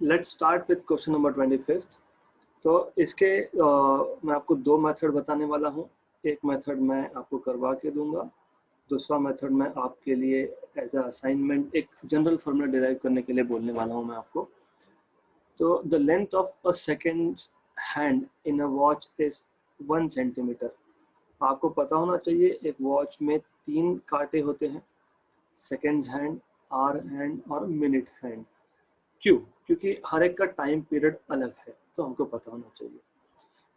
Let's start with question number 25। तो इसके मैं आपको दो मेथड बताने वाला हूँ। एक मेथड मैं आपको करवा के दूंगा, दूसरा मेथड मैं आपके लिए एज अ असाइनमेंट एक जनरल फॉर्मूला डिराइव करने के लिए बोलने वाला हूँ मैं आपको। तो the length of a second hand in a watch is 1 centimetre. आपको पता होना चाहिए एक वॉच में 3 कांटे होते हैं, सेकेंड हैंड, आवर हैंड और मिनट हैंड। क्यों? क्योंकि हर एक का टाइम पीरियड अलग है, तो हमको पता होना चाहिए।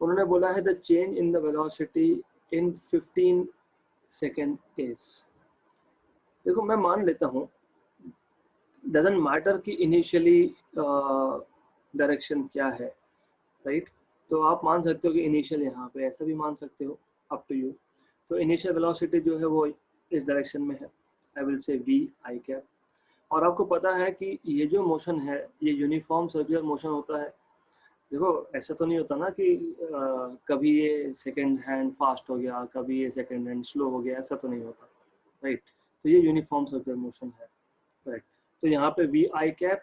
उन्होंने बोला है the change in the velocity in 15 second is. देखो मैं मान लेता हूँ डजंट मैटर कि इनिशियली डायरेक्शन क्या है, राइट? तो आप मान सकते हो कि इनिशियल यहाँ पे, ऐसा भी मान सकते हो, अप टू यू। तो इनिशियल वेलोसिटी जो है वो इस डायरेक्शन में है, I will say v I cap. और आपको पता है कि ये जो मोशन है ये यूनिफॉर्म सर्कुलर मोशन होता है। देखो ऐसा तो नहीं होता ना कि कभी ये सेकंड हैंड फास्ट हो गया, कभी ये सेकंड हैंड स्लो हो गया, ऐसा तो नहीं होता, राइट? तो ये यूनिफॉर्म सर्कुलर मोशन है, राइट? तो यहाँ पे v I cap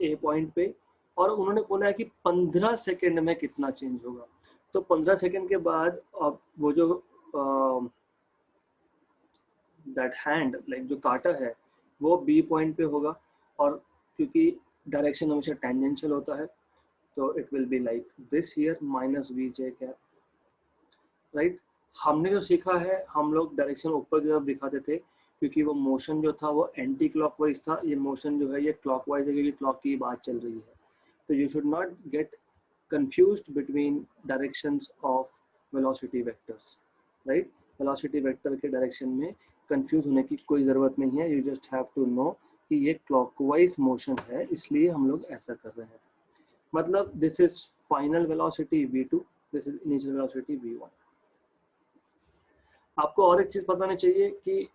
a point पे, और उन्होंने बोला है कि 15 सेकंड में कितना चेंज होगा। तो 15 सेकंड के बाद अब वो जो दैट हैंड लाइक जो काटा है वो बी पॉइंट पे होगा, और क्योंकि डायरेक्शन हमेशा टेंजेंशियल होता है तो it will be like this here minus v j cap, right? हमने जो सीखा है, हम लोग डायरेक्शन ऊपर की तरफ दिखाते थे क्योंकि वो मोशन जो था वो एंटी क्लॉकवाइज था। ये मोशन जो है ये क्लॉकवाइज है क्योंकि क्लॉक की बात चल रही है। तो you should not gate confused between directions of velocity vectors, right? velocity vector के डायरेक्शन में कंफ्यूज होने की कोई ज़रूरत नहीं है। You just have to know कि ये क्लॉकवाइज मोशन है, इसलिए हम लोग ऐसा कर रहे हैं। मतलब this is final velocity v2, this is initial velocity v1। आपको और एक चीज़ पता होनी चाहिए कि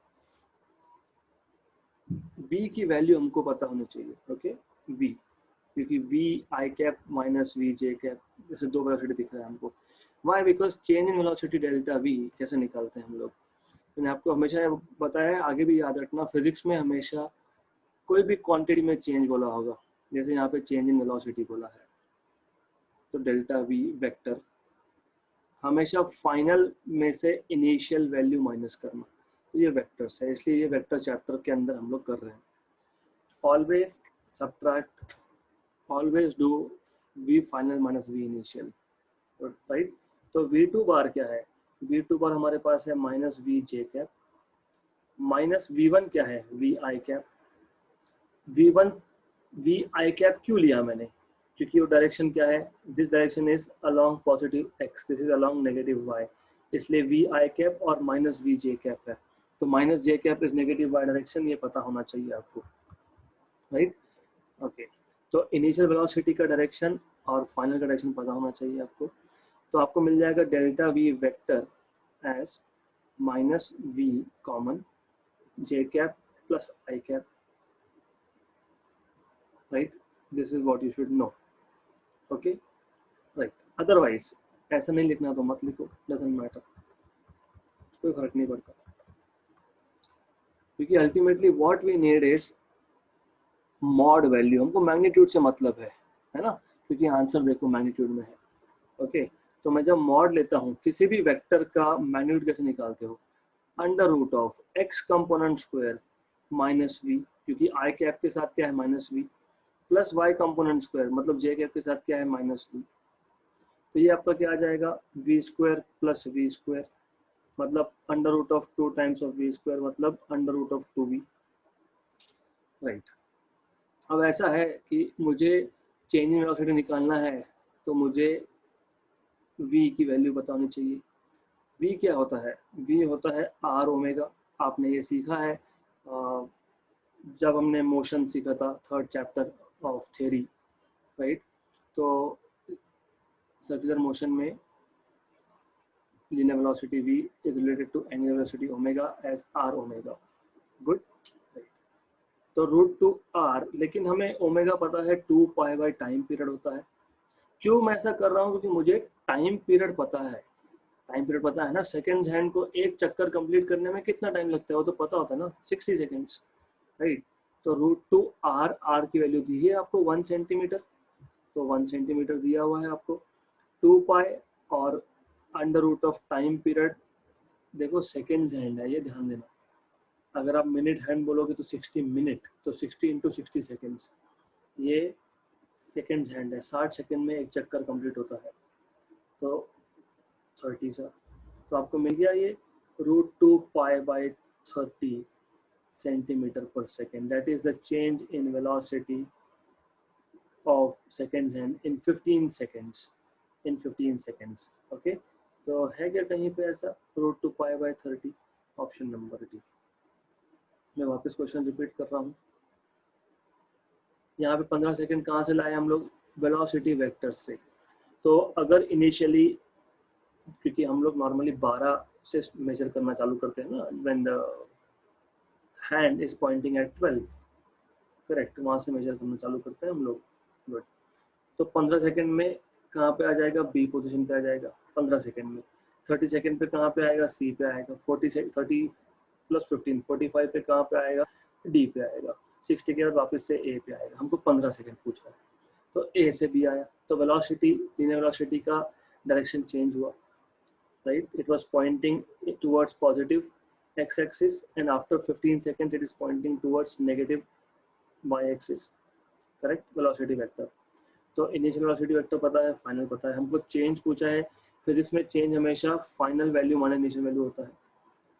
v की वैल्यू हमको पता होनी चाहिए, ओके? v, क्योंकि वी आई cap minus v j cap, जैसे दो वेलोसिटी दिख रहा है हमको। Why? Because change in velocity delta v कैसे निकालते हैं हम लोग? मैंने आपको हमेशा बताया, आगे भी याद रखना, फिजिक्स में हमेशा कोई भी क्वांटिटी में चेंज बोला होगा, जैसे यहाँ पे चेंज इन वेलोसिटी बोला है, तो डेल्टा वी वेक्टर हमेशा फाइनल में से इनिशियल वैल्यू माइनस करना, तो ये वेक्टर्स है, इसलिए ये वेक्टर चैप्टर के अंदर हम लोग कर रहे हैं। Always subtract, always do v final minus v initial, right? तो v2 बार क्या है? v2 बार हमारे पास है minus v j cap, minus v1 क्या है? वी आई कैप। v1 वी आई कैप क्यों लिया मैंने? क्योंकि वो डायरेक्शन क्या है? This direction is along positive x, this is along negative y, इसलिए वी आई कैप और माइनस वी जे कैप है। तो minus j cap is negative y direction, ये पता होना चाहिए आपको, राइट? ओके, तो इनिशियल वेलोसिटी का डायरेक्शन और फाइनल का डायरेक्शन पता होना चाहिए आपको। तो आपको मिल जाएगा delta v vector as minus v common j cap plus i cap, right? This is what you should know, okay, right? Otherwise ऐसा नहीं लिखना तो मत लिखो, डजंट मैटर, कोई फर्क नहीं पड़ता, क्योंकि ultimately what we need is mod value. हमको मैग्नीट्यूड से मतलब है ना? क्योंकि आंसर देखो मैग्नीट्यूड में है, ओके? तो मैं जब मॉड लेता हूँ, किसी भी वेक्टर का मैग्नीट्यूड कैसे निकालते हो? Under root of x component square minus v, क्योंकि आई कैप के साथ क्या है? Minus v, plus Y component square मतलब जे कैप के साथ क्या है? Minus v. तो ये आपका क्या आ जाएगा? V square plus v square, मतलब under root of 2 times of v square, मतलब under root of 2v, right? अब ऐसा है कि मुझे चेंज इन वेलोसिटी निकालना है, तो मुझे v की वैल्यू पता होनी चाहिए। v क्या होता है? v होता है आर ओमेगा। आपने ये सीखा है जब हमने मोशन सीखा था, third chapter of theory, right? तो सर्कुलर मोशन में linear velocity v is related to angular velocity omega as r omega, good? तो रूट टू आर, लेकिन हमें ओमेगा पता है 2 पाई बाई टाइम पीरियड होता है। क्यों मैं ऐसा कर रहा हूँ? क्योंकि मुझे टाइम पीरियड पता है। टाइम पीरियड पता है ना, सेकेंड हैंड को एक चक्कर कंप्लीट करने में कितना टाइम लगता है वो तो पता होता है ना, 60 सेकेंड्स, राइट? तो √2r, r की वैल्यू दी है आपको 1 सेंटीमीटर, तो 1 सेंटीमीटर दिया हुआ है आपको। 2 पाई और under root of time period, देखो सेकेंड्स हैंड है, ये ध्यान देना। अगर आप मिनट हैंड बोलोगे तो 60 मिनट, तो 60 इंटू 60 सेकेंड्स, ये सेकेंड्स हैंड है, 60 सेकेंड में एक चक्कर कंप्लीट होता है, तो 30 सा, तो आपको मिल गया ये √2 pi by 30 centimeter per second. That is the change in velocity of seconds hand in 15 seconds. In 15 seconds. Okay. तो है क्या कहीं पे ऐसा √2 pi by 30? Option number D. मैं वापस क्वेश्चन रिपीट कर रहा हूँ। यहाँ पे 15 सेकंड कहाँ से लाए हम लोग? वेलोसिटी वेक्टर से। तो अगर इनिशियली, क्योंकि हम लोग नॉर्मली 12 से मेजर करना चालू करते हैं ना, when the hand is pointing eight 12, correct, वहाँ से मेजर करना चालू करते हैं हम लोग। गुड। तो 15 सेकंड में कहाँ पे आ जाएगा? बी पोजीशन पे आ जाएगा 15 सेकंड में। 30 सेकंड पे कहाँ पे आएगा? सी पे आएगा। 30 प्लस 15 45 पे कहाँ पे आएगा? डी पे आएगा। 60 के बाद वापस से ए पे आएगा। हमको 15 सेकंड पूछा है, तो ए से बी आया, तो वेलोसिटी, लीनियर वेलोसिटी का डायरेक्शन चेंज हुआ, right? It was pointing towards positive x axis and after 15 seconds it is pointing towards negative y axis, correct? Velocity vector. तो इनिशियल वेलोसिटी वेक्टर पता है, फाइनल पता है, हमको चेंज पूछा है। फिजिक्स में चेंज हमेशा फाइनल वैल्यू माने इनिशियल वैल्यू होता है,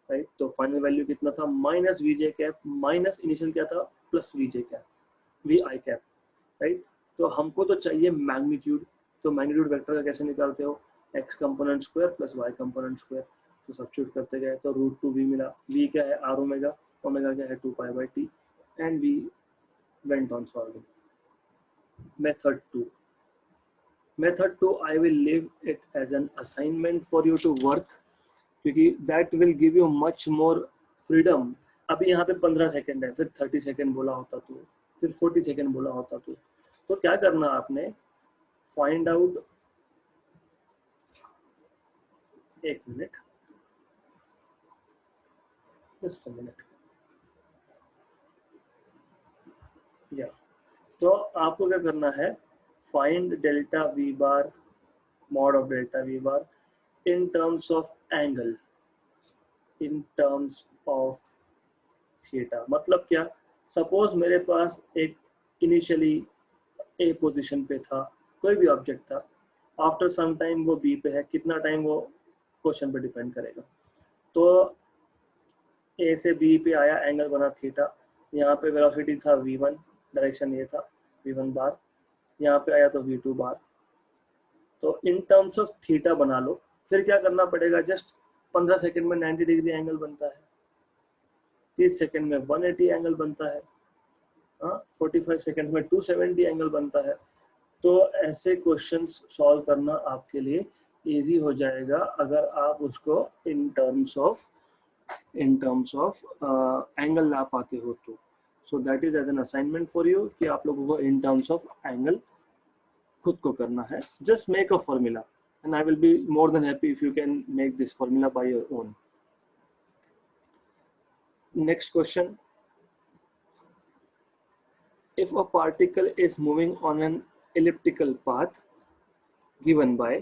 राइट? तो फाइनल वैल्यू कितना था? Minus V cap, minus initial क्या था? प्लस वी कैप, वी आई कैप, राइट? तो हमको तो चाहिए मैग्नीट्यूड। तो मैग्नीट्यूड वेक्टर का कैसे निकालते हो? X component square plus Y component square. तो सब्स्टिट्यूट करते गए तो √2v मिला। v क्या है? r ओमेगा, ओमेगा क्या है? 2 pi by T, and we went on solving. Method 2. Method 2, I will leave it as an assignment for you to work, क्योंकि that will give you much more freedom. अभी यहाँ पे 15 second है, फिर 30 second बोला होता तो, फिर 40 सेकंड बोला होता तो क्या करना आपने? फाइंड आउट, एक मिनट, जस्ट अ मिनट, या तो आपको क्या करना है? Find delta we bar, mod of delta we bar in terms of angle, in terms of theta। मतलब क्या? सपोज मेरे पास एक इनिशियली ए पोजीशन पे था, कोई भी ऑब्जेक्ट था, आफ्टर सम टाइम वो बी पे है, कितना टाइम वो क्वेश्चन पे डिपेंड करेगा। तो ए से बी पे आया, एंगल बना थीटा, यहाँ पे वेलोसिटी था v1, डायरेक्शन ये था v1 बार, यहाँ पे आया तो v2 बार। तो इन टर्म्स ऑफ थीटा बना लो। फिर क्या करना पड़ेगा? जस्ट 15 सेकंड में 90 डिग्री एंगल बनता है, 30 सेकंड में 180 एंगल बनता है, 45 सेकंड में 270 एंगल बनता है। तो ऐसे क्वेश्चंस सॉल्व करना आपके लिए इजी हो जाएगा अगर आप उसको इन टर्म्स ऑफ एंगल ला पाते हो तो। So that is as an assignment for you कि आप लोगों को इन टर्म्स ऑफ एंगल खुद को करना है। Just make a formula and I will be more than happy if you can make this formula by your own. Next question. If a particle is moving on an elliptical path given by,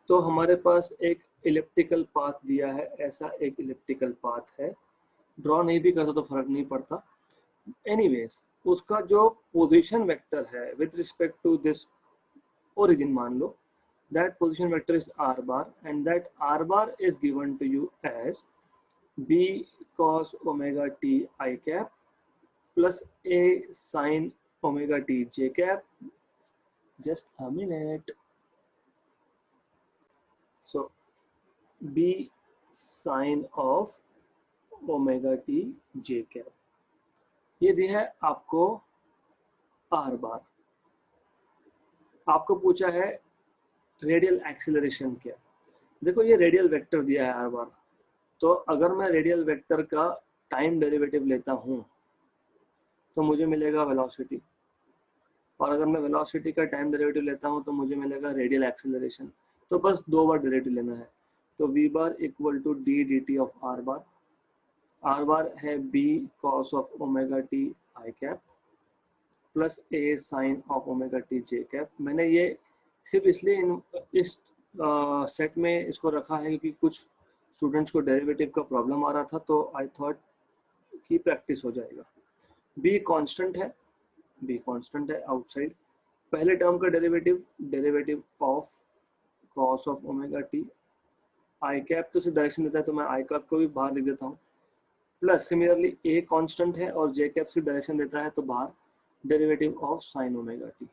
तो हमारे पास एक elliptical path दिया है, ऐसा एक elliptical path है, draw नहीं भी करता तो फर्क नहीं पड़ता। एनीवेज, उसका जो पोजीशन वेक्टर है with respect to this origin मान लो, that position vector is r bar, and that r bar is given to you as b cos omega t I cap plus a sin omega t j cap. Just a minute. So b sin of omega t j cap, ये दिया है आपको r bar। आपको पूछा है radial acceleration क्या? देखो ये रेडियल वेक्टर दिया है आर बार, तो अगर मैं रेडियल वेक्टर का टाइम डेरिवेटिव लेता हूँ तो मुझे मिलेगा वेलोसिटी, और अगर मैं वेलोसिटी का टाइम डेरिवेटिव लेता हूँ तो मुझे मिलेगा रेडियल एक्सीलरेशन। तो बस 2 बार डेरिवेटिव लेना है। तो v bar equal to d d t of r bar, are bar है b cos of omega T I cap plus a sine of omega T J cap. मैंने ये सिर्फ इसलिए इस सेट में इसको रखा है क्योंकि कुछ स्टूडेंट्स को डेरिवेटिव का प्रॉब्लम आ रहा था, तो आई थॉट की प्रैक्टिस हो जाएगा। बी कांस्टेंट है, बी कांस्टेंट है आउटसाइड। पहले टर्म का derivative, derivative of cos of omega T I cap तो सिर्फ डायरेक्शन देता है, तो मैं आई कैप को भी बाहर लिख देता हूँ। प्लस सिमिलरली ए कांस्टेंट है और जे कैप सिर्फ डायरेक्शन देता है, तो बाहर derivative of sine omega t.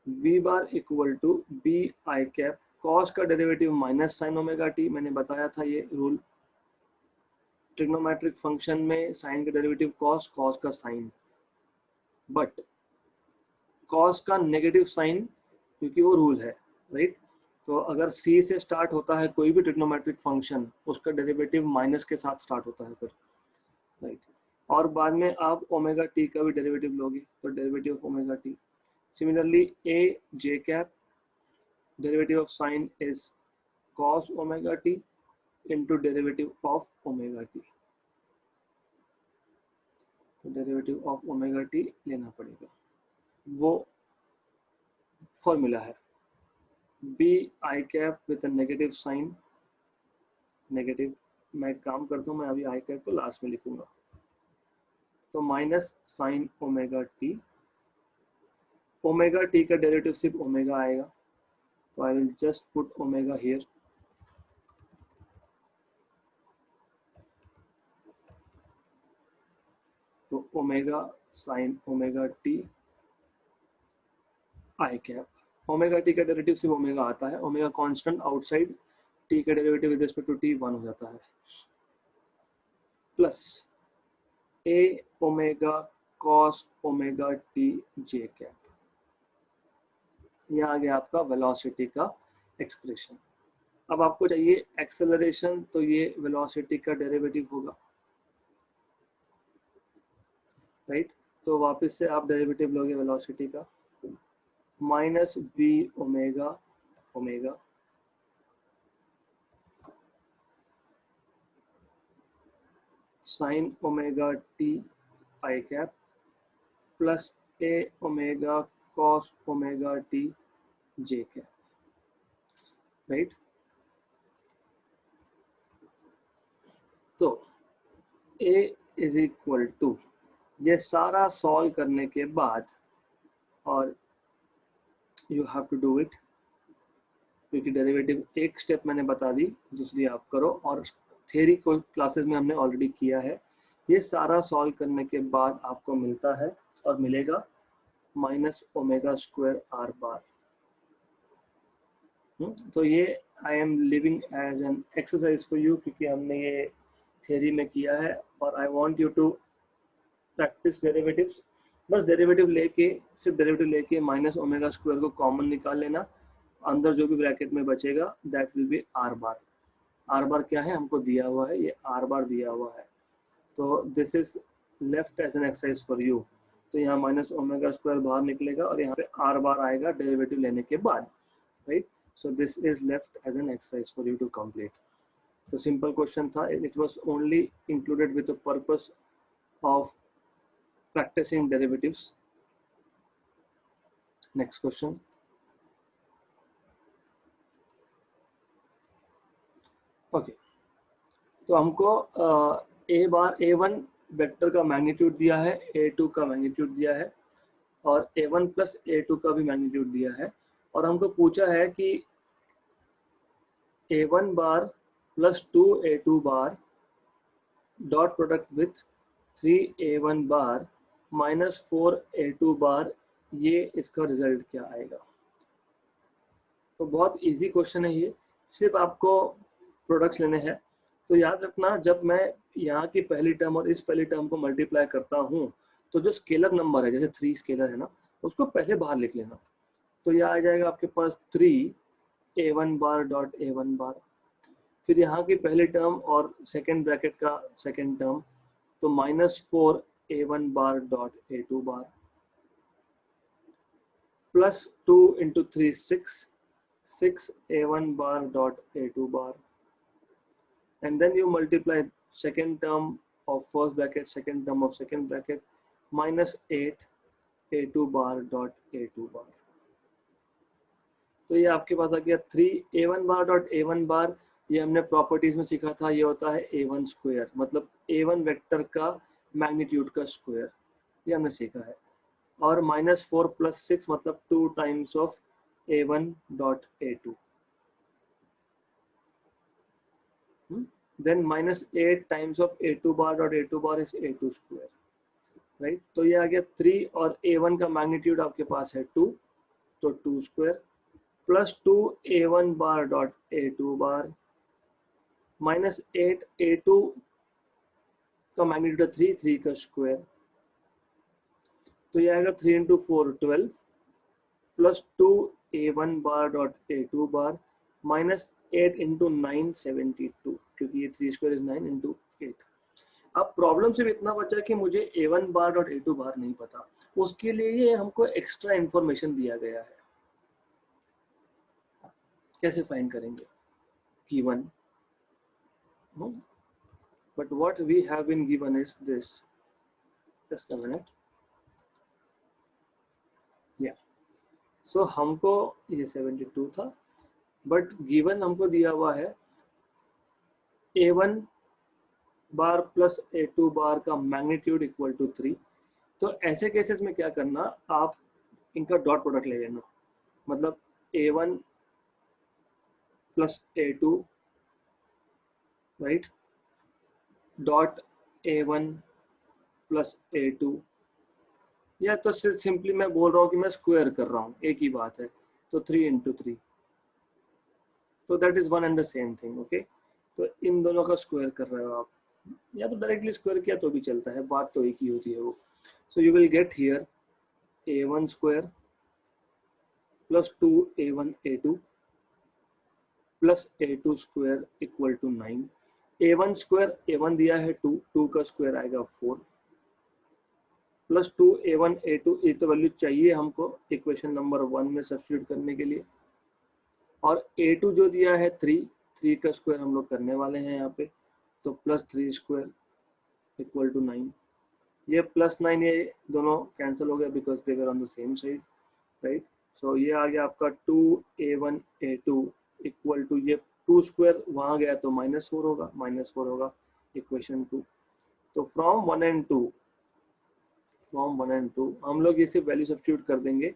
V bar equal to b i cap cos का derivative minus sine omega t. मैंने बताया था ये रूल, ट्रिग्नोमेट्रिक फंक्शन में साइन का डेरिवेटिव कॉस, कॉस का साइन, बट कॉस का नेगेटिव साइन क्योंकि वो रूल है, राइट। तो अगर सी से स्टार्ट होता है कोई भी ट्रिग्नोमेट्रिक फंक्शन, उसका डेरिवेटिव माइनस के साथ स्टार्ट होता है फिर, राइट। और बाद में आप ओमेगा टी का भी डेरिवेटिव लोगे, तो derivative of omega T. Similarly A J cap derivative of sine is cos omega t into derivative of omega t, तो derivative of omega t लेना पड़ेगा। वो फॉर्मूला है b i cap with a negative sign, negative. मैं एक काम करता हूँ, मैं अभी i cap को लास्ट में लिखूंगा, तो minus sine omega t. Omega t का डेरिवेटिव सिर्फ ओमेगा आएगा, तो I will just put omega here. तो omega sine omega T I cap. Omega t का डेरिवेटिव सिर्फ ओमेगा आता है, ओमेगा कांस्टेंट आउटसाइड, टी का derivative with respect to t 1 हो जाता है, प्लस ए ओमेगा कॉस ओमेगा टी जे कैप। यह आ गया आपका वेलोसिटी का एक्सप्रेशन। अब आपको चाहिए एक्सेलरेशन, तो ये वेलोसिटी का डेरिवेटिव होगा, राइट। तो वापस से आप डेरिवेटिव लोगे वेलोसिटी का, minus B omega omega sine omega T I cap plus A omega cos omega T J cap, right. तो ए इज इक्वल टू, ये सारा सॉल्व करने के बाद, और you have to do it क्योंकि डेरिवेटिव एक स्टेप मैंने बता दी, दूसरी आप करो, और थ्योरी को क्लासेस में हमने ऑलरेडी किया है। ये सारा सॉल्व करने के बाद आपको मिलता है और मिलेगा minus omega square R bar. तो ये I am leaving as an exercise for you, क्योंकि हमने ये थ्योरी में किया है और I want you to practise derivatives. बस डेरिवेटिव लेके, सिर्फ डेरिवेटिव लेके माइनस ओमेगा स्क्वायर को कॉमन निकाल लेना, अंदर जो भी ब्रैकेट में बचेगा that will be R bar. Are bar क्या है हमको दिया हुआ है, ये आर बार दिया हुआ है, तो this is left as an exercise for you. तो यहाँ माइनस ओमेगा स्क्वायर बाहर निकलेगा और यहाँ पे आर बार आएगा डेरिवेटिव लेने के बाद, right. So this is left as an exercise for you to complete. तो सिंपल क्वेश्चन था, it was only included with the purpose of practicing derivatives. Next question. Okay. तो हमको A1 वेक्टर का magnitude दिया है, A2 का magnitude दिया है और A1 प्लस A2 का भी मैग्नीट्यूड दिया है, और हमको पूछा है कि A1 bar plus 2A2 bar dot product with 3A1 bar minus 4A2 बार, ये इसका रिजल्ट क्या आएगा। तो बहुत इजी क्वेश्चन है ये, सिर्फ आपको प्रोडक्ट्स लेने हैं। तो याद रखना, जब मैं यहाँ की पहली टर्म और इस पहली टर्म को मल्टीप्लाई करता हूँ, तो जो स्केलर नंबर है, जैसे 3 स्केलर है ना, उसको पहले बाहर लिख लेना। तो यह आ जाएगा आपके पास 3A1 बार डॉट A1 बार, फिर यहाँ की पहली टर्म और सेकेंड ब्रैकेट का सेकेंड टर्म, तो minus 4A1 bar dot A2 bar, plus 2 into 3 6A1 bar dot A2 bar, and then you multiply second term of first bracket, second term of second bracket, minus 8 a2 bar dot a2 bar. तो ये आपके पास आ गया 3 a1 बार dot a1 बार. ये हमने properties में सीखा था, ये होता है a1 स्क्वायर, मतलब a1 वेक्टर का मैग्नीट्यूड का स्क्वायर, ये हमने सीखा है. और -4 + 6 मतलब 2 times of a1 dot a2. Then -8 times of a2 bar dot a2 bar is a2 square, right. तो ये आ गया 3 और a1 का मैग्नीट्यूड आपके पास है 2, तो 2 स्क्वायर प्लस 2 a1 बार डॉट a2 बार माइनस 8 a2 का मैग्नीट्यूड 3 का स्क्वायर, तो ये आएगा 3 × 4 12 प्लस 2 a1 बार डॉट a2 बार माइनस 8 × 9 72, क्योंकि ये 3 स्क्वायर इज 9 × 8. अब प्रॉब्लम सिर्फ इतना बचा कि मुझे a1 बार डॉट a2 बार नहीं पता, उसके लिए ये हमको एक्स्ट्रा इंफॉर्मेशन दिया गया है. कैसे फाइंड करेंगे? given, no? But what we have been given is this. Just a minute. Yeah. So हमको ये 72 था, बट given हमको दिया हुआ है a1 bar plus a2 bar का मैग्नीट्यूड इक्वल टू 3. तो ऐसे केसेस में क्या करना, आप इनका डॉट प्रोडक्ट ले लेना, मतलब a1 plus a2 right dot a1 plus a2, या तो सिंपली मैं बोल रहा हूँ कि मैं स्क्वायर कर रहा हूँ, एक ही बात है, तो 3 × 3, तो that is one and the same thing. Okay, तो इन दोनों का स्क्वायर कर रहे हो आप, या तो डायरेक्टली स्क्वायर किया तो भी चलता है, बात तो एक ही होती है वो. So you will get here a1 square plus 2 a1 a2 plus a2 square equal to 9. a1 square, a1 दिया है 2, 2 का स्क्वायर आएगा 4 प्लस 2 a1 a2, ये तो वैल्यू चाहिए हमको इक्वेशन नंबर 1 में सब्स्टिट्यूट करने के लिए. और a2 जो दिया है 3 का स्क्वायर हम लोग करने वाले हैं यहाँ पे, तो प्लस 3 स्क्वायर इक्वल टू 9. ये प्लस 9 ये दोनों कैंसिल हो गया because they were on the same side, right. So ये आ गया आपका 2 a1 a2 इक्वल टू, ये 2 स्क्वायर वहाँ गया तो -4 होगा इक्वेशन 2. तो फ्रॉम 1 and 2 हम लोग ये सिर्फ वैल्यू सब्स्टिट्यूट कर देंगे,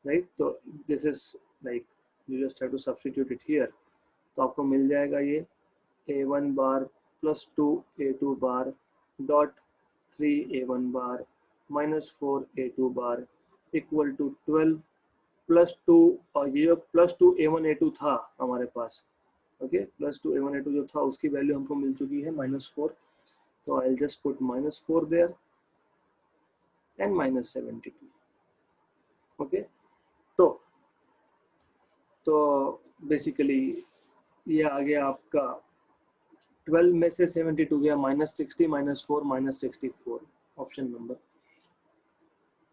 राइट. तो this is like you just have to substitute it here, तो आपको मिल जाएगा ये a1 bar plus 2 a2 bar dot 3 a1 bar minus 4 a2 bar equal to 12 plus 2, और ये प्लस 2 a1 a2 था हमारे पास, ओके, प्लस 2 a1 a2 जो था उसकी वैल्यू हमको मिल चुकी है -4, तो I will just put -4 there and -72. Okay, तो बेसिकली ये आ गया आपका 12 में से 72 गया -60 -4 -64 ऑप्शन नंबर.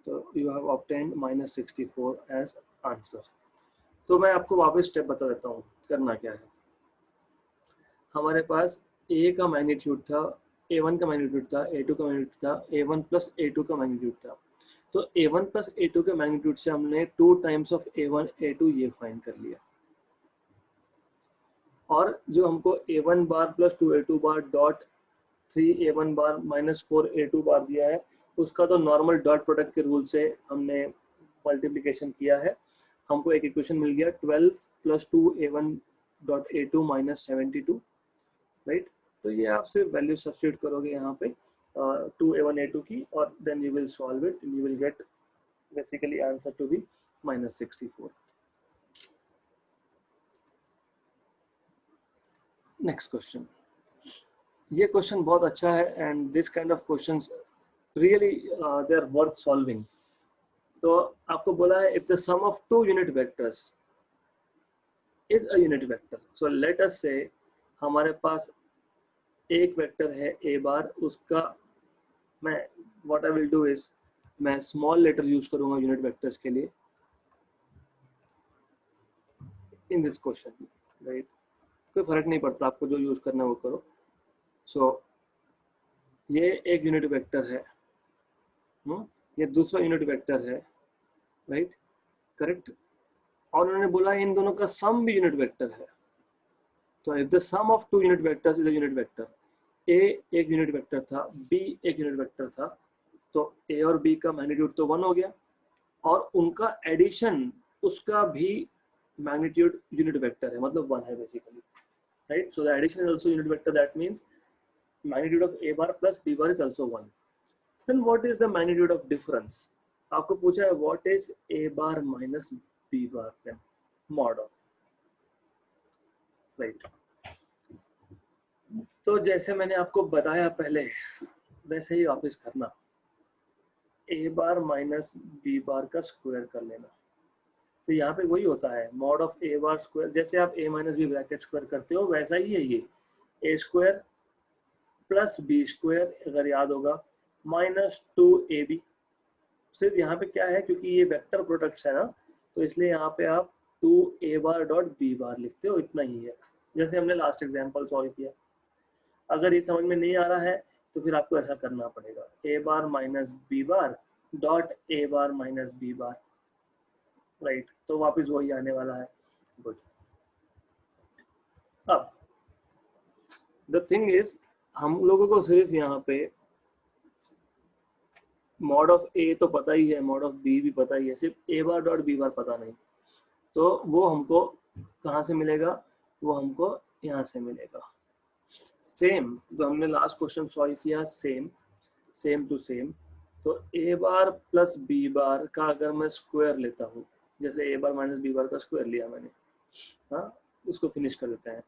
तो you have obtained -64 as answer. तो मैं आपको वापस स्टेप बता देता हूँ करना क्या है. हमारे पास a का मैग्नीट्यूड था, a1 का मैग्नीट्यूड था, a2 का मैग्नीट्यूड था, a1 प्लस a2 का मैग्नीट्यूड था. तो a1 प्लस a2 के मैग्नीट्यूड से हमने 2 टाइम्स ऑफ a1 a2 ये फाइंड कर लिया. और जो हमको a1 bar plus 2 a2 bar dot 3 a1 bar minus 4 a2 bar दिया है, उसका तो नॉर्मल डॉट प्रोडक्ट के रूल से हमने मल्टीप्लिकेशन किया है. हमको एक इक्वेशन मिल गया 12 plus 2 a1 dot a2 minus 72, right. तो ये आप सिर्फ वैल्यू सब्स्टिट्यूट करोगे यहाँ पे 2 a1 a2 की, और then you will solve it, you will get basically answer to be -64. Next question. ये क्वेश्चन बहुत अच्छा है and this kind of questions really they are worth solving. तो आपको बोला है if the sum of 2 unit vectors is a unit vector. So let us say हमारे पास एक वेक्टर है a बार, उसका मैं what I will do is मैं स्मॉल लेटर यूज करूंगा यूनिट वेक्टर्स के लिए इन दिस क्वेश्चन, राइट. कोई फर्क नहीं पड़ता, आपको जो यूज करना है वो करो। सो ये एक यूनिट वेक्टर है, ये दूसरा यूनिट वेक्टर है, राइट, करेक्ट। और उन्होंने बोला इन दोनों का सम भी यूनिट वेक्टर है। तो if the sum of two unit vectors is a unit vector, a एक यूनिट वेक्टर था, बी एक यूनिट वेक्टर था, तो ए और बी का मैग्नीट्यूड तो 1 हो गया, और उनका एडिशन उसका भी मैग्नीट्यूड यूनिट वेक्टर है, मतलब 1 है basically, right. So the addition is also unit vector, that means magnitude of A bar plus B bar is also 1। Then what is the magnitude of difference? आपको पूछा है what is A bar minus B bar, then mod of, right. तो जैसे मैंने आपको बताया पहले वैसे ही वापस करना, ए बार माइनस बी बार का स्क्वायर कर लेना। तो यहाँ पे वही होता है mod of A bar square, जैसे आप ए माइनस बी ब्रैकेट स्क्वायर करते हो वैसा ही है ये, ए स्क्वायर प्लस बी स्क्वायर, अगर याद होगा, माइनस 2ab। सिर्फ यहाँ पे क्या है, क्योंकि ये वेक्टर प्रोडक्ट्स है ना, तो इसलिए यहाँ पे आप 2a बार डॉट बी बार लिखते हो, इतना ही है, जैसे हमने लास्ट एग्जाम्पल सॉल्व किया। अगर ये समझ में नहीं आ रहा है तो फिर आपको ऐसा करना पड़ेगा, a bar minus B bar dot A bar minus B bar, right. तो वापस वही आने वाला है, गुड। अब द थिंग इज, हम लोगों को सिर्फ यहाँ पे मॉड ऑफ ए तो पता ही है, मॉड ऑफ बी भी पता ही है, सिर्फ ए बार डॉट बी बार पता नहीं। तो वो हमको कहाँ से मिलेगा? वो हमको यहाँ से मिलेगा। सेम जो हमने लास्ट क्वेश्चन सॉल्व किया, सेम टू सेम। तो A bar plus B bar का अगर मैं स्क्वायर लेता हूँ, जैसे ए बार माइनस बी बार का स्क्वायर लिया मैंने, हाँ, इसको फिनिश कर देते हैं।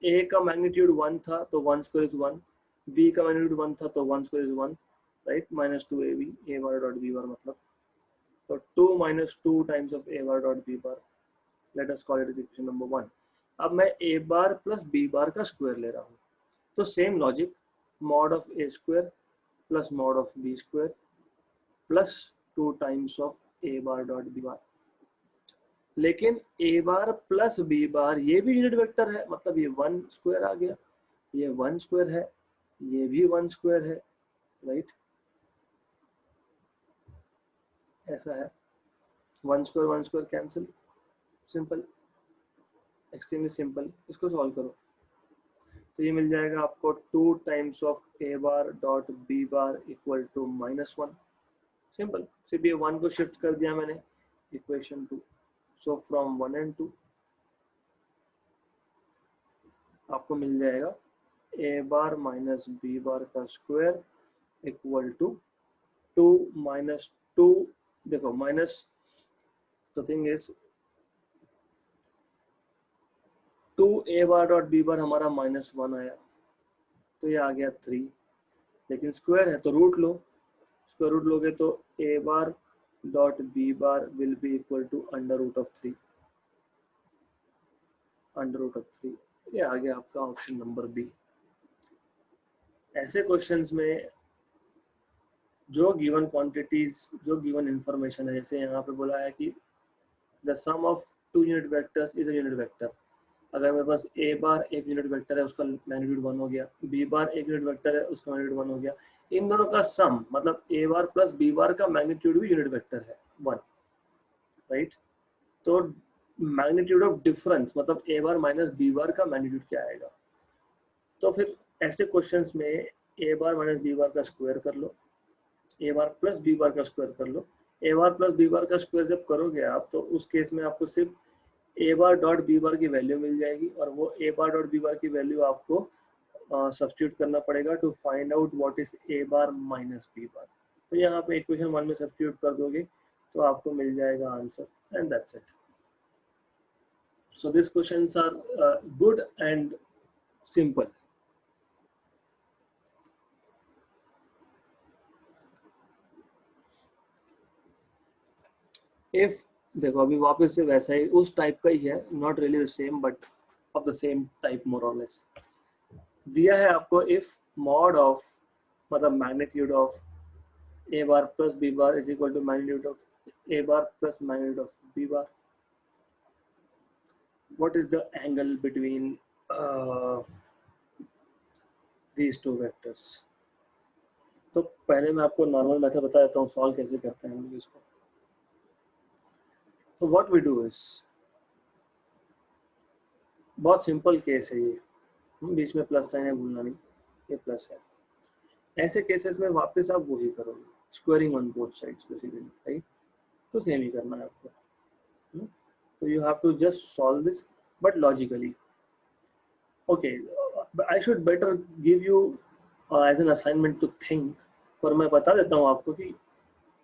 ए का मैग्नीट्यूड 1 था तो 1 स्क्वायर इज 1, बी का मैग्नीट्यूड 1 था तो 1 square is 1, right, minus 2ab, A bar dot B bar मतलब, तो 2 minus 2 times of A bar dot B bar, let us call it is equation number 1। अब मैं ए बार प्लस बी बार का square ले रहा हूँ, तो same logic, mod of A square plus mod of B square plus 2 times of A bar dot B bar. लेकिन A bar plus B bar ये भी यूनिट वेक्टर है, मतलब ये 1 स्क्वायर आ गया, ये 1 स्क्वायर है, ये भी 1 स्क्वायर है, राइट, ऐसा है। 1 square cancel, simple, extremely simple. इसको सॉल्व करो तो ये मिल जाएगा आपको 2 times of A bar dot B bar equal to -1। Simple, सिर्फ ये 1 को शिफ्ट कर दिया मैंने इक्वेशन 2। सो फ्रॉम 1 and 2 आपको मिल जाएगा A bar minus B bar का स्क्वायर इक्वल टू 2 माइनस 2, देखो minus, the thing is 2a bar dot B bar हमारा -1 आया, तो ये आ गया 3, लेकिन स्क्वायर है तो रूट लो, स्क्वायर रूट लोगे तो a bar dot B bar will be equal to under root of 3, under root of 3। ये आ गया आपका ऑप्शन नंबर बी। ऐसे क्वेश्चंस में जो गिवन क्वांटिटीज, जो गिवन इंफॉर्मेशन है, जैसे यहाँ पे बोला है कि the sum of two unit vectors is a unit vector, अगर मेरे पास ए बार एक यूनिट वेक्टर है उसका मैग्नीट्यूड 1 हो गया, बी बार एक यूनिट वेक्टर है उसका मैग्नीट्यूड 1 हो गया, इन दोनों का सम मतलब A bar plus B bar का मैग्नीट्यूड भी यूनिट वेक्टर है 1, राइट। तो मैग्नीट्यूड ऑफ डिफरेंस मतलब A bar minus B bar का मैग्नीट्यूड क्या आएगा? तो फिर ऐसे क्वेश्चंस में ए बार माइनस बी बार का स्क्वायर कर लो, ए बार प्लस बी बार का स्क्वायर कर लो। ए बार प्लस बी बार का स्क्वायर जब करोगे आप, तो उस केस में आपको सिर्फ ए बार डॉट बी बार की वैल्यू मिल जाएगी, और वो ए बार डॉट बी बार की वैल्यू आपको सब्स्टिट्यूट करना पड़ेगा to find out what is A bar minus B bar. तो यहाँ पे इक्वेशन 1 में सब्स्टिट्यूट कर दोगे तो आपको मिल जाएगा answer, and that's it. So this questions are good and simple. If देखो अभी वापस से वैसा ही उस टाइप का ही है, not really the same but of the same type more or less. दिया है आपको इफ मॉड ऑफ मतलब magnitude of A bar plus B bar is equal to magnitude of A bar plus magnitude of B bar, what is the angle between these two vectors. तो पहले मैं आपको normal method बता देता हूँ solve कैसे करते हैं हम लोग इसको. तो व्हाट वी डू इज, बहुत सिंपल केस है ये, बीच में प्लस साइन है भूलना नहीं, ये प्लस है. ऐसे केसेस में वापस आप वही करोगे, squaring on both sides basically, right. तो सेम ही करना है आपको. तो you have to just solve this but logically. Okay, I should better give you as an assignment to think, पर मैं बता देता हूँ आपको कि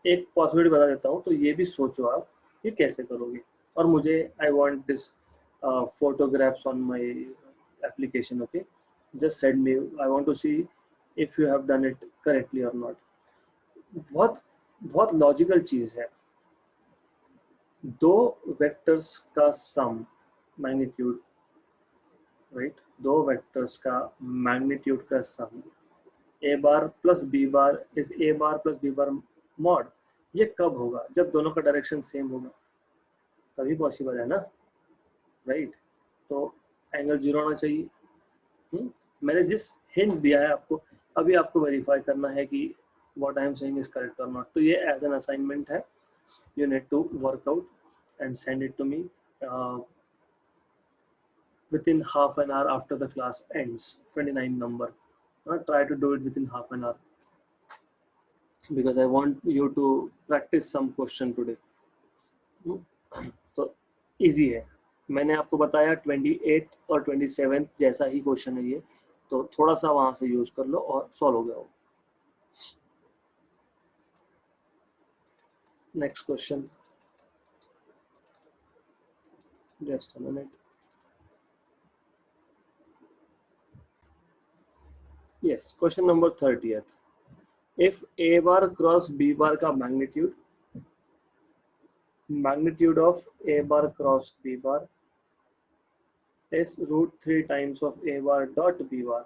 एक पॉसिबिलिटी बता देता हूँ, तो ये भी सोचो आप ये कैसे करोगे. और मुझे I want this photographs on my application. Okay, just send me, I want to see if you have done it correctly or not. बहुत बहुत लॉजिकल चीज है. दो वेक्टर्स का सम मैग्नीट्यूड, राइट, दो वेक्टर्स का मैग्नीट्यूड का sum a bar plus B bar is A bar plus B bar mod. ये कब होगा? जब दोनों का डायरेक्शन सेम होगा, तभी पॉसिबल है ना, राइट. तो एंगल जीरो होना चाहिए. मैंने जिस हिंट दिया है आपको, अभी आपको वेरीफाई करना है कि what I am saying is correct or not. तो ये एज एन असाइनमेंट है, you need to work out and send it to me within half an hour after the class ends. 29 number. Try to do it within half an hour because I want you to practice some question today. तो easy है, मैंने आपको बताया 28 और 27 जैसा ही question है ये, तो थोड़ा सा वहां से यूज कर लो और सॉल्व हो गया हो. Next question, just a minute. Yes, question number 30th. If A bar cross B bar का magnitude of A bar cross B bar is √3 times of A bar dot B bar,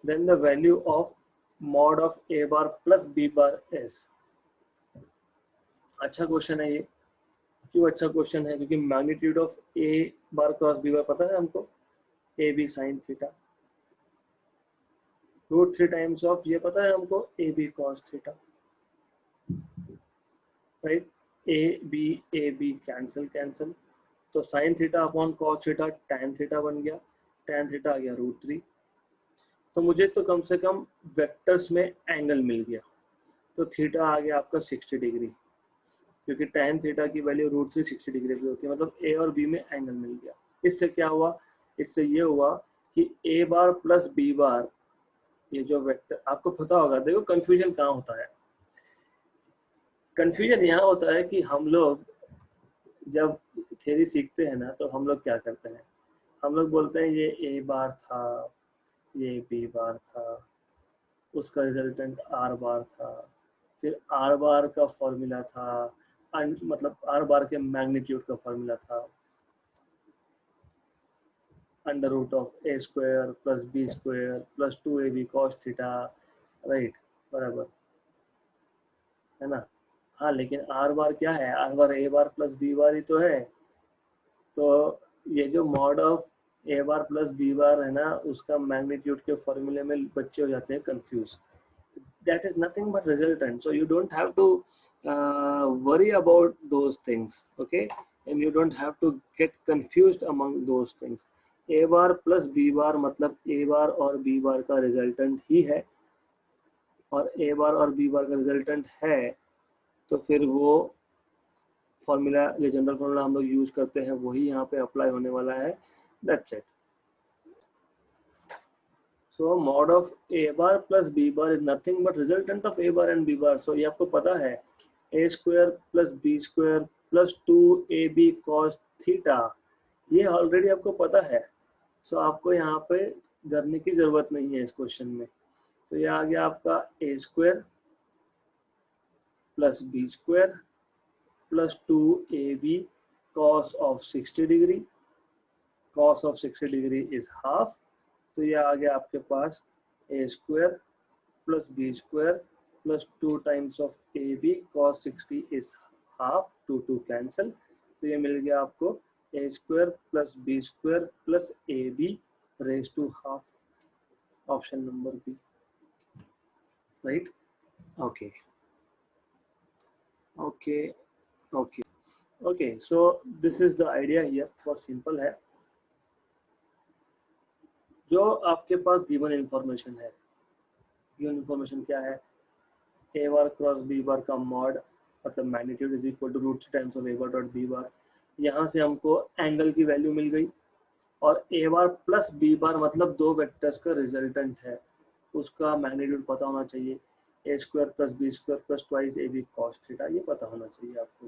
then the value of mod of A bar plus B bar is. अच्छा question है ये. क्यों अच्छा question है? क्योंकि magnitude of A bar cross B bar पता है हमको, a b sine theta. √3 times of ये पता है हमको, a b cos theta, right. A b cancel cancel, तो sine theta upon cos theta tan theta बन गया, टैन थीटा आ गया √3. तो मुझे तो कम से कम वेक्टर्स में एंगल मिल गया. तो थीटा आ गया आपका 60 डिग्री, क्योंकि टैन थीटा की वैल्यू √3 60 डिग्री की होती है, मतलब ए और बी में एंगल मिल गया. इससे क्या हुआ? इससे ये हुआ कि A bar plus B bar, ये जो वेक्टर आपको पता होगा, देखो कंफ्यूजन कहाँ होता है. कंफ्यूजन यहाँ होता है कि हम लोग जब थ्योरी सीखते हैं ना, तो हम लोग क्या करते हैं, हम लोग बोलते हैं ये ए बार था, ये बी बार था, उसका रिजल्टेंट आर बार था, फिर आर बार का फॉर्मूला था, मतलब आर बार के मैग्नीट्यूड का फॉर्मूला था under root of A square plus B square plus 2ab cos theta, right, बराबर है ना. हाँ, लेकिन आर बार क्या है? R bar A bar plus B bar ही तो है. तो ये जो mod of A bar plus B bar है ना, उसका मैग्नीट्यूड के फॉर्मूले में बच्चे हो जाते हैं confuse. That is nothing but resultant, so you don't have to worry about those things, okay, and you don't have to get confused among those things. A bar plus B bar मतलब A बार और B bar का resultant ही है, और ए बार और B bar का resultant है, तो फिर वो फॉर्मूला, जो जनरल फॉर्मूला हम लोग यूज करते हैं, वही यहाँ पे अप्लाई होने वाला है. That's it. So mod of A bar plus B bar is nothing but resultant of A bar and b bar. So ये आपको पता है, a square plus B square plus 2ab cos theta, ये already आपको पता है. सो आपको यहाँ पे करने की जरूरत नहीं है इस क्वेश्चन में. तो ये आ गया आपका a square plus B square plus 2ab cos of 60 degree, cos of 60 degree is half. तो ये आ गया आपके पास a square plus B square plus 2 times of a b cos 60 is half, 2 2 cancel. तो ये मिल गया आपको a square plus B square plus a b raise to half, option number b, right. Okay okay okay okay, so this is the idea here, बहुत simple है। जो आपके पास given information है, गिवन इंफॉर्मेशन क्या है, ए बार क्रॉस बी बार का mod मतलब magnitude is equal to root times of A bar dot B bar. यहाँ से हमको एंगल की वैल्यू मिल गई, और ए बार प्लस बी बार मतलब दो वेक्टर्स का रिजल्टेंट है, उसका मैग्नीट्यूड पता होना चाहिए। A square plus B square plus twice a b cos theta, ये पता होना चाहिए आपको,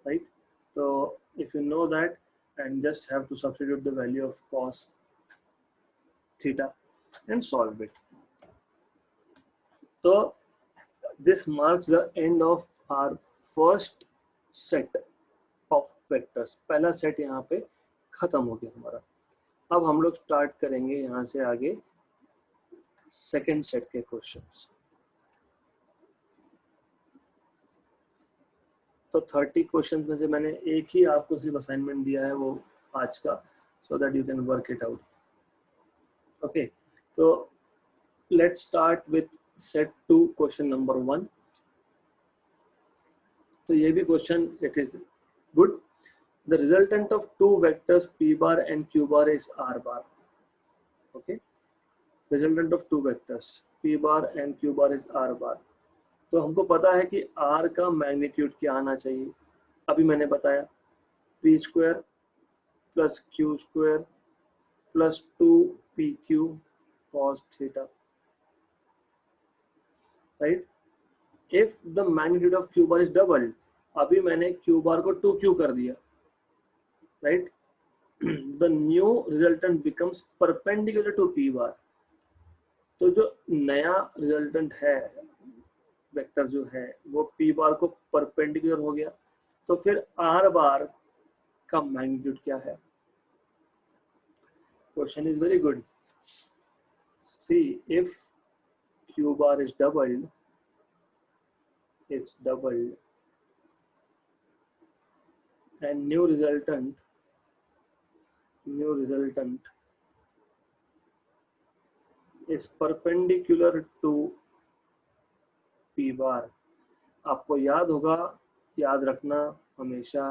राइट। तो if you know that and just have to substitute the value of cos theta and solve it. So this marks the end of our first set of vectors. पहला set यहाँ पे खत्म हो गया हमारा। अब हम लोग स्टार्ट करेंगे यहाँ से आगे सेकेंड सेट के क्वेश्चंस। तो 30 क्वेश्चंस में से मैंने एक ही आपको सिर्फ असाइनमेंट दिया है, वो आज का, so that you can work it out. Okay, तो let's start with set 2 question number 1. तो ये भी question it is good. The resultant of two vectors p bar and q bar is r bar. Okay, resultant of two vectors p bar and q bar is r bar. तो हमको पता है कि r का magnitude क्या आना चाहिए, अभी मैंने बताया p square plus q square plus 2pq cos theta, right. If the magnitude of q bar is doubled, अभी मैंने q bar को 2q कर दिया, right. The new resultant becomes perpendicular to p bar. तो जो नया रिजल्टेंट है vector जो है वो p bar को परपेंडिकुलर हो गया, तो फिर r bar का मैग्नीट्यूड क्या है। Question is very good. See if q bar is doubled and new resultant is perpendicular to p bar। आपको याद होगा, याद रखना हमेशा,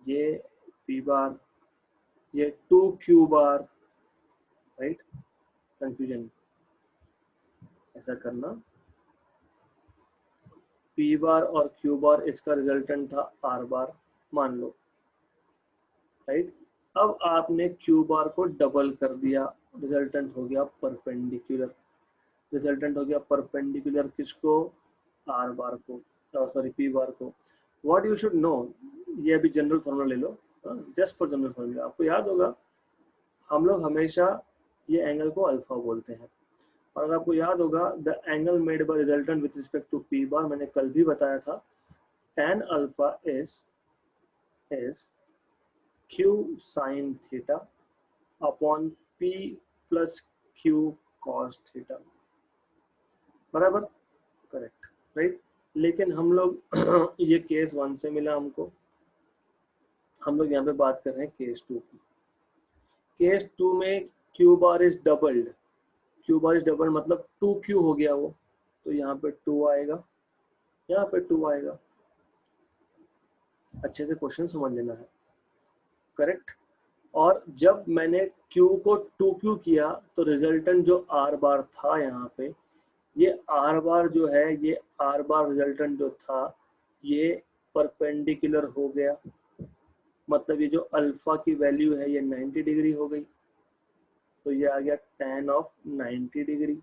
ये p bar, ये 2q bar, राइट, कंफ्यूजन ऐसा करना। p bar और q bar इसका रिजल्टेंट था r bar मान लो, राइट। अब आपने q bar को डबल कर दिया, रिजल्टेंट हो गया परपेंडिकुलर, रिजल्टेंट हो गया परपेंडिकुलर किसको, r bar को, सॉरी p bar को। व्हाट यू शुड नो, ये अभी जनरल फॉर्मूला ले लो, जस्ट फॉर जनरल फॉर्मूला। आपको याद होगा हम लोग हमेशा ये एंगल को अल्फा बोलते हैं, और अगर आपको याद होगा the angle made by resultant with respect to p bar, मैंने कल भी बताया था tan alpha is q sin theta upon p plus q cos theta, बराबर, करेक्ट, राइट। लेकिन हम लोग ये केस 1 से मिला हमको, हम लोग यहाँ पे बात कर रहे हैं केस 2 की। केस 2 में q bar is doubled, q bar is doubled मतलब 2q हो गया वो, तो यहाँ पे 2 आएगा, यहाँ पे 2 आएगा। अच्छे से क्वेश्चन समझ लेना है, करेक्ट। और जब मैंने q को 2q किया तो रिजल्टेंट जो r bar था यहाँ पे, ये r bar जो है, ये r bar रिजल्टेंट जो था ये परपेंडिकुलर हो गया, मतलब ये जो अल्फा की वैल्यू है ये 90 डिग्री हो गई, तो ये आ गया tan ऑफ 90 डिग्री,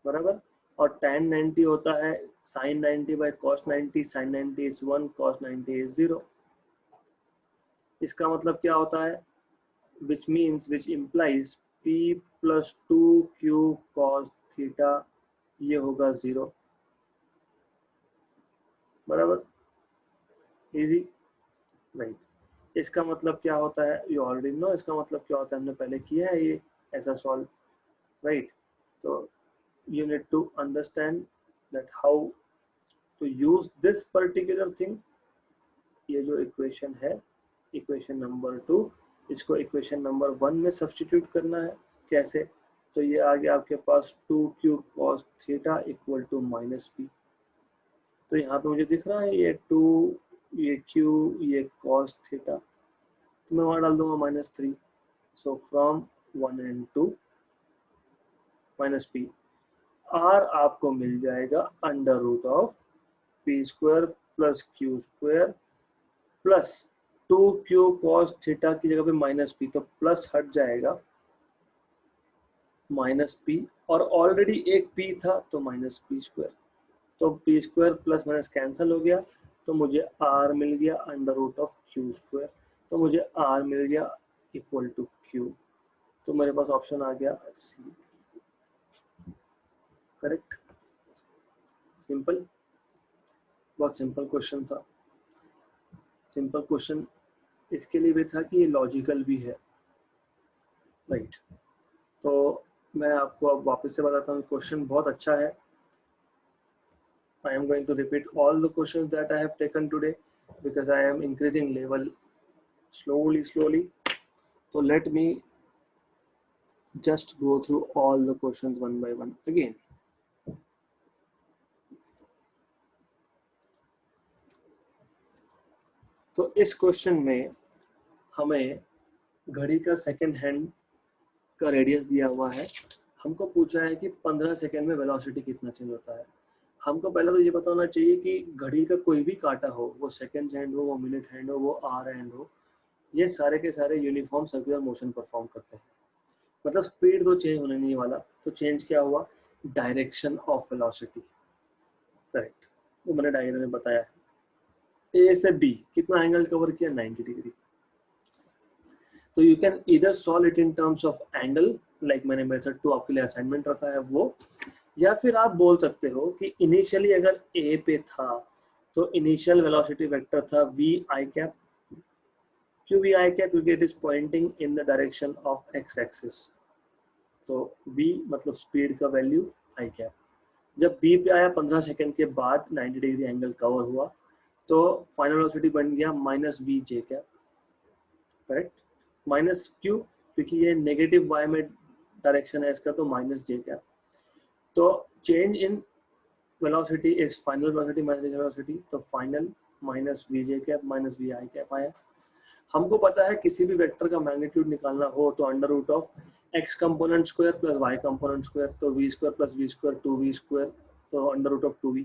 बराबर। और tan 90 होता है sin 90 bye cos 90, sin 90 is 1, cos 90 is 0। इसका मतलब क्या होता है, which implies p plus 2q cos theta ये होगा 0, बराबर, इजी, राइट। इसका मतलब क्या होता है, यू ऑलरेडी नो, इसका मतलब क्या होता है, हमने पहले किया है ये ऐसा सॉल्व, राइट। तो you need to understand that how to use this particular thing ये जो इक्वेशन है, इक्वेशन नंबर 2, इसको इक्वेशन नंबर 1 में सब्स्टिट्यूट करना है। कैसे? तो ये आ गया आपके पास 2q cos theta equal to minus P. तो यहाँ पे मुझे दिख रहा है ये 2, ये q, ये cos थीटा, तो मैं वहाँ डाल दूंगा -3। So from 1 and 2 minus P, R आपको मिल जाएगा under root of P square plus Q square plus 2q cos theta की जगह पे माइनस पी, तो प्लस हट जाएगा माइनस पी, और ऑलरेडी एक पी था तो माइनस पी स्क्वायर, तो P square plus minus cancel हो गया, तो मुझे आर मिल गया under root of Q square, तो मुझे आर मिल गया इक्वल टू क्यू। तो मेरे पास ऑप्शन आ गया सी, करेक्ट। सिंपल, बहुत सिंपल क्वेश्चन था। सिंपल क्वेश्चन इसके लिए भी था कि ये लॉजिकल भी है, राइट। तो मैं आपको अब वापस से बताता हूँ, क्वेश्चन बहुत अच्छा है। I am going to repeat all the questions that I have taken today because I am increasing level slowly. So let me just go through all the questions one by one again. तो इस question में हमें घड़ी का second hand का radius दिया हुआ है। हमको पूछा है कि 15 सेकेंड में वेलोसिटी कितना चेंज होता है। हमको पहले तो ये पता होना चाहिए कि घड़ी का कोई भी कांटा हो, वो सेकेंड हैंड हो, वो मिनट हैंड हो, वो आवर हैंड हो, ये सारे के सारे यूनिफॉर्म सर्कुलर मोशन परफॉर्म करते हैं। मतलब स्पीड तो चेंज होने नहीं वाला, तो चेंज क्या हुआ? Direction of velocity, correct. वो मैंने डायग्राम में बताया है। ए से बी कितना एंगल कवर किया? 90 डिग्री। तो यू कैन इधर solve it in terms of angle, like मैंने मेथड 2 आपके लिए असाइनमेंट रखा है वो, या फिर आप बोल सकते हो कि इनिशियली अगर ए पे था तो इनिशियल वेलोसिटी वेक्टर था वी आई कैप। क्यों वी आई कैप? क्योंकि it is pointing in the direction of x axis, तो v मतलब स्पीड का वैल्यू आई कैप। जब b पे आया 15 सेकंड के बाद 90 डिग्री एंगल कवर हुआ, तो फाइनल वेलोसिटी बन गया minus v j cap, correct. Minus q, क्योंकि ये नेगेटिव y में डायरेक्शन है इसका, तो माइनस जे कैप। तो change in velocity is final velocity minus velocity, तो final minus v j cap minus v आई कैप आया। हमको पता है किसी भी वेक्टर का मैग्नीट्यूड निकालना हो तो under root of x component square plus y component square, तो v square plus v square 2v square, तो under root of 2v।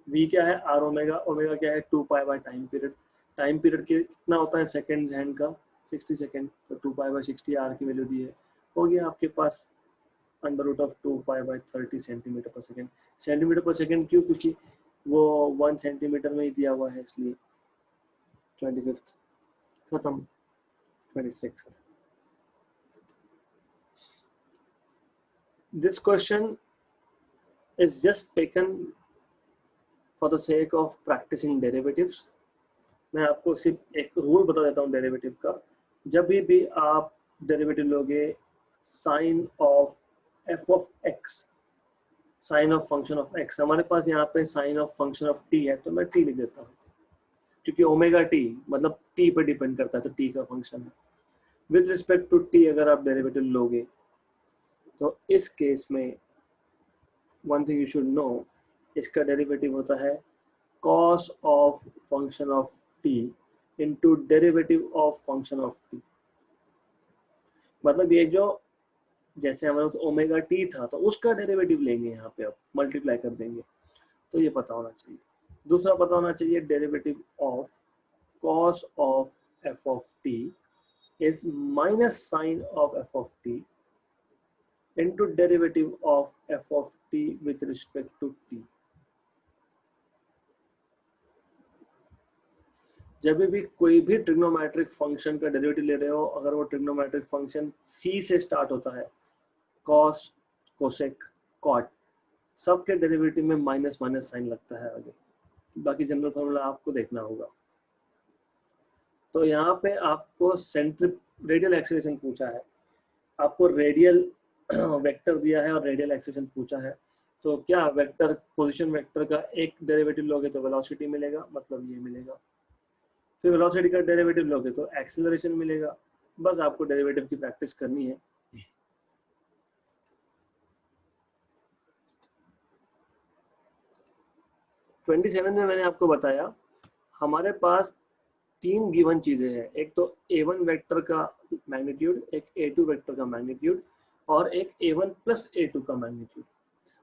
v क्या है? r ओमेगा, ओमेगा क्या है? 2 pi by time period. Time period कितना होता है second hand का? 60 सेकंड, तो 2 पाई बाय 60 r की वैल्यू दी है, हो गया आपके पास under root of 2 pi by 30 centimetre per second. Centimetre per second क्यों? क्योंकि वो 1 सेंटीमीटर में ही दिया हुआ है, इसलिए 25th खत्म। 26th। This question is just taken for the sake of practicing derivatives. मैं आपको सिर्फ एक रूल बता देता हूँ डेरिवेटिव का। जब भी आप डेरिवेटिव लोगे sine of F of X, sine of function of X, हमारे पास यहाँ पे sine of function of T है, तो मैं टी लिख देता हूँ, क्योंकि ओमेगा टी मतलब टी पर डिपेंड करता है, तो टी का फंक्शन है। विद रिस्पेक्ट टू टी अगर आप डेरिवेटिव लोगे तो इस केस में one thing you should no, इसका डेरिवेटिव होता है cos of function of t into derivative of function of t। मतलब ये जो जैसे हमारे पास ओमेगा टी था, तो उसका डेरिवेटिव लेंगे यहाँ पे, अब मल्टीप्लाई कर देंगे, तो ये पता होना चाहिए। दूसरा पता होना चाहिए derivative of cos of f of t is minus sine of f of t into derivative of f of t with respect to t। जब भी कोई भी ट्रिग्नोमेट्रिक फंक्शन का डेरिवेटिव ले रहे हो, अगर वो ट्रिग्नोमेट्रिक फंक्शन c से स्टार्ट होता है, cos, कोसेक, कॉट, सबके डेरिवेटिव में माइनस माइनस साइन लगता है आगे। बाकी जनरल फॉर्मूला आपको देखना होगा। तो यहाँ पे आपको सेंट्रिप रेडियल एक्सेलरेशन पूछा है, आपको रेडियल वेक्टर दिया है और रेडियल एक्सेलरेशन पूछा है, तो क्या वेक्टर पोजीशन वेक्टर का एक डेरिवेटिव लोगे तो वेलोसिटी मिलेगा, मतलब ये मिलेगा। फिर वेलोसिटी का डेरिवेटिव लोगे तो एक्सेलरेशन मिलेगा। बस आपको डेरिवेटिव की प्रैक्टिस करनी है। ट्वेंटी सेवन में मैंने आपको बताया हमारे पास तीन गिवन चीजें हैं, एक तो a1 वेक्टर का मैग्नीट्यूड, एक a2 वेक्टर का मैग्नीट्यूड और एक a1 प्लस a2 का मैग्नीट्यूड।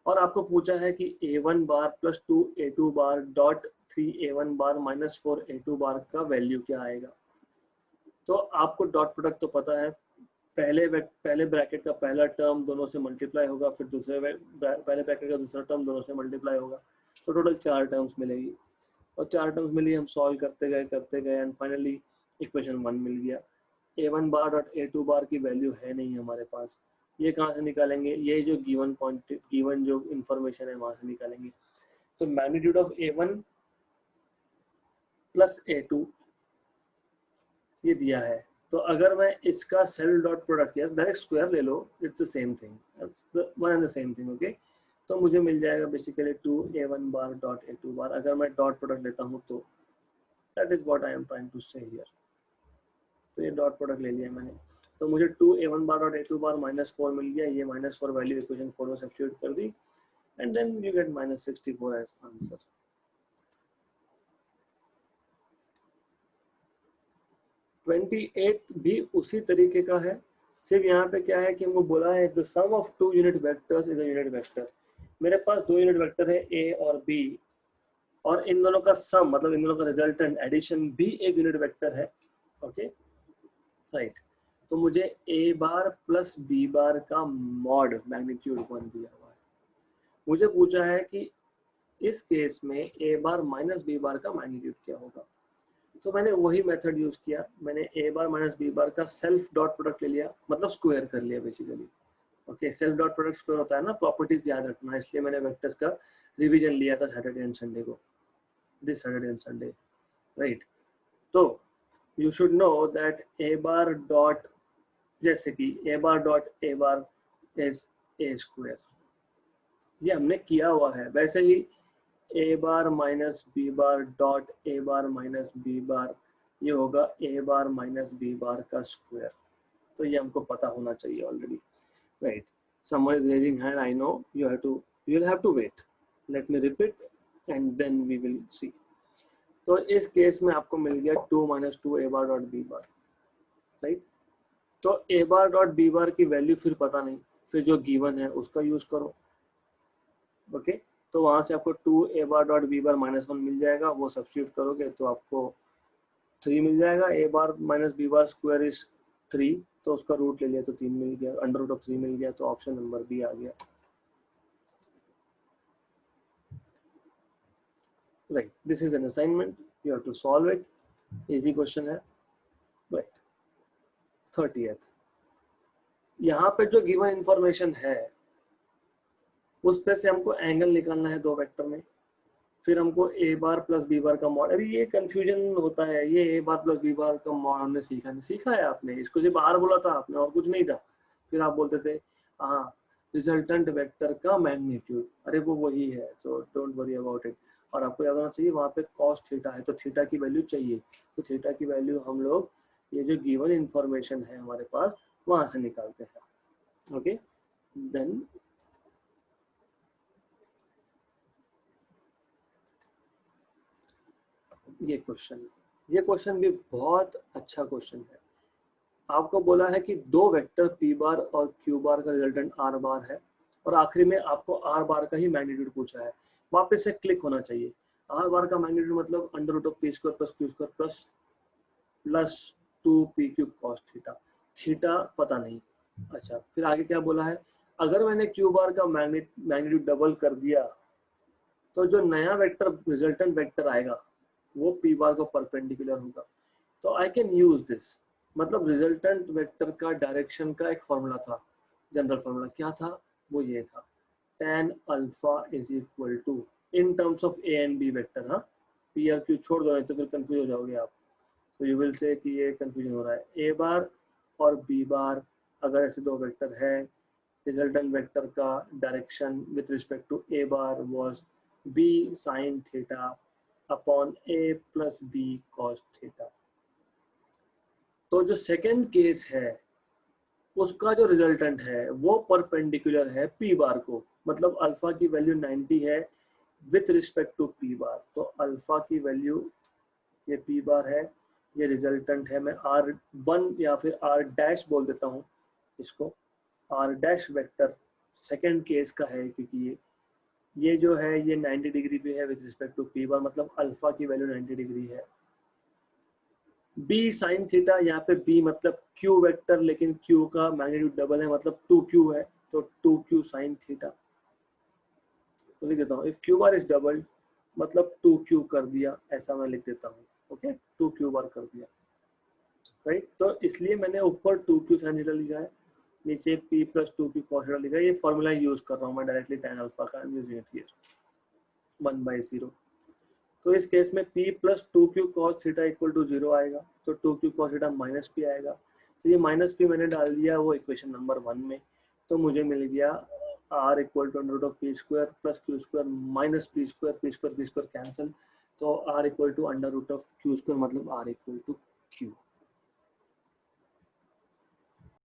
और आपको पूछा है कि a1 bar plus 2 a2 bar dot 3 a1 bar minus 4 a2 bar का वैल्यू क्या आएगा। तो आपको डॉट प्रोडक्ट तो पता है, पहले ब्रैकेट का पहला टर्म दोनों से मल्टीप्लाई होगा, फिर पहले ब्रैकेट का दूसरा टर्म दोनों से मल्टीप्लाई होगा, तो टोटल 4 टर्म्स मिलेगी। और 4 टर्म्स मिली, हम सॉल्व करते गए एंड फाइनली इक्वेशन 1 मिल गया। a1 बार डॉट a2 बार की वैल्यू है नहीं हमारे पास, ये कहाँ से निकालेंगे, ये जो गिवन जो इंफॉर्मेशन है वहां से निकालेंगे। तो magnitude of a1 plus a2 ये दिया है, तो अगर मैं इसका सेल डॉट प्रोडक्ट या डायरेक्ट स्क्वायर ले लो, it's the same thing, one and the same thing, okay. तो मुझे मिल जाएगा बेसिकली 2a1 बार डॉट a2 बार। अगर मैं डॉट प्रोडक्ट लेता हूँ तो that is what I am trying to say here. तो ये डॉट प्रोडक्ट ले लिया मैंने, तो मुझे 2a1 बार डॉट a2 बार माइनस 4 मिल गया। ये माइनस 4 वैल्यू इक्वेशन 4 में सब्स्टिट्यूट कर दी and then you get minus 64 as answer. Twenty eight भी उसी तरीके का है, सिर्फ यहाँ पे क्या है कि हमको बोला है the sum of two unit vectors is a unit vector. मेरे पास दो यूनिट वेक्टर है ए और बी, और इन दोनों का सम मतलब इन दोनों का रिजल्टेंट एडिशन भी एक यूनिट वेक्टर है, ओके राइट। तो मुझे ए बार प्लस बी बार का मॉड मैग्नीट्यूड 1 दिया हुआ है। मुझे पूछा है कि इस केस में ए बार माइनस बी बार का मैग्नीट्यूड क्या होगा। तो मैंने वही मेथड यूज किया, मैंने ए बार माइनस बी बार का सेल्फ डॉट प्रोडक्ट ले लिया, मतलब स्क्वायर कर लिया basically, okay. Self dot product square होता है ना, प्रॉपर्टीज याद रखना, इसलिए मैंने वेक्टर्स का रिवीजन लिया था सैटरडे एंड संडे को, this Saturday and Sunday, right. तो you should know that A bar dot, जैसे कि A bar dot A bar is A square, ये हमने किया हुआ है। वैसे ही A bar minus B bar dot A bar minus B bar, ये होगा ए बार माइनस बी बार का स्क्वायर। तो ये हमको पता होना चाहिए already, right. Someone is raising hand, I know, you'll have to wait, let me repeat and then we will see। तो इस केस में आपको मिल गया 2 minus 2 A bar dot B bar, right. तो ए बार डॉट बी बार की value फिर पता नहीं, फिर जो गिवन है उसका यूज करो, ओके। तो वहां से आपको 2 A bar dot B bar minus 1 मिल जाएगा, वो सब्स्टिट्यूट करोगे तो आपको 3 मिल जाएगा। A bar minus B bar square is 3, तो उसका रूट ले लिया तो 3 मिल गया, अंडर रूट ऑफ 3 मिल गया, तो ऑप्शन नंबर बी आ गया, right. This is an assignment, you have to solve it, easy question है, राइट। 30th, यहाँ पे जो गिवन इंफॉर्मेशन है उस पे से हमको एंगल निकालना है दो वेक्टर में, फिर हमको ए बार प्लस बी बार का मॉड। अरे ये कंफ्यूजन होता है, ये ए बार प्लस बी बार का मॉड हमने सीखा है आपने, इसको सिर्फ बार बोला था आपने और कुछ नहीं था, फिर आप बोलते थे हाँ रिजल्टेंट वेक्टर का मैग्नीट्यूड, अरे वो वही है, so don't worry about it. और आपको याद होना चाहिए वहाँ पे कॉस थीटा है, तो थीटा की वैल्यू चाहिए, तो थीटा की वैल्यू हम लोग ये जो गिवन इंफॉर्मेशन है हमारे पास वहां से निकालते हैं, ओके। देन ये क्वेश्चन भी बहुत अच्छा क्वेश्चन है। आपको बोला है कि दो वेक्टर p बार और q बार का रिजल्टेंट r बार है, और आखिरी में आपको r बार का ही मैग्नीट्यूड पूछा है। वापस से क्लिक होना चाहिए, r बार का मैग्नीट्यूड मतलब under root of p square plus q square plus 2p cube cos theta, theta पता नहीं। अच्छा फिर आगे क्या बोला है, अगर मैंने q बार का मैग्नीट्यूड डबल कर दिया तो जो नया वेक्टर रिजल्टेंट वेक्टर आएगा वो p बार को परपेंडिकुलर होगा। तो आई कैन यूज दिस, मतलब रिजल्टेंट वेक्टर का डायरेक्शन का एक फॉर्मूला था, जनरल फॉर्मूला क्या था, वो ये था tan alpha is equal to in terms of A and B vector, हाँ पी आर क्यू छोड़ दो नहीं तो फिर कंफ्यूज हो जाओगे आप। तो यू विल से कि ये कंफ्यूजन हो रहा है, ए बार और बी बार अगर ऐसे दो वेक्टर है, रिजल्टेंट वेक्टर का direction with respect to A bar was B sine theta upon A plus B cos theta. तो जो सेकेंड केस है उसका जो रिजल्टेंट है वो परपेंडिकुलर है पी बार को, मतलब अल्फा की वैल्यू 90 है with respect to P bar. तो अल्फा की वैल्यू ये पी बार है, ये रिजल्टेंट है, मैं R1 या फिर R डैश बोल देता हूँ इसको, R dash vector second case का है, क्योंकि ये जो है ये 90 डिग्री पे है with respect to P bar, मतलब अल्फा की वैल्यू 90 डिग्री है। बी साइन थीटा, यहाँ पे बी मतलब क्यू वेक्टर, लेकिन क्यू का मैग्नीट्यूड डबल है, मतलब 2q है, तो 2q साइन थीटा। तो लिख देता हूँ if Q bar is double, मतलब 2q कर दिया, ऐसा मैं लिख देता हूँ। ओके, 2q बार कर दिया, राइट। तो इसलिए मैंने ऊपर 2q साइन थीटा लिखा है, नीचे p plus 2q cos theta लिखा है। ये फॉर्मूला यूज कर रहा हूँ मैं डायरेक्टली tan अल्फा का, यूजिंग इट हियर 1/0। तो इस केस में p plus 2q cos theta equal to 0 आएगा, तो 2q cos theta minus p आएगा। तो ये माइनस p मैंने डाल दिया वो इक्वेशन नंबर 1 में, तो मुझे मिल गया r equal to under root of p square plus q square minus p square, p square cancel, तो r equal to under root of q square, मतलब r इक्वल टू q।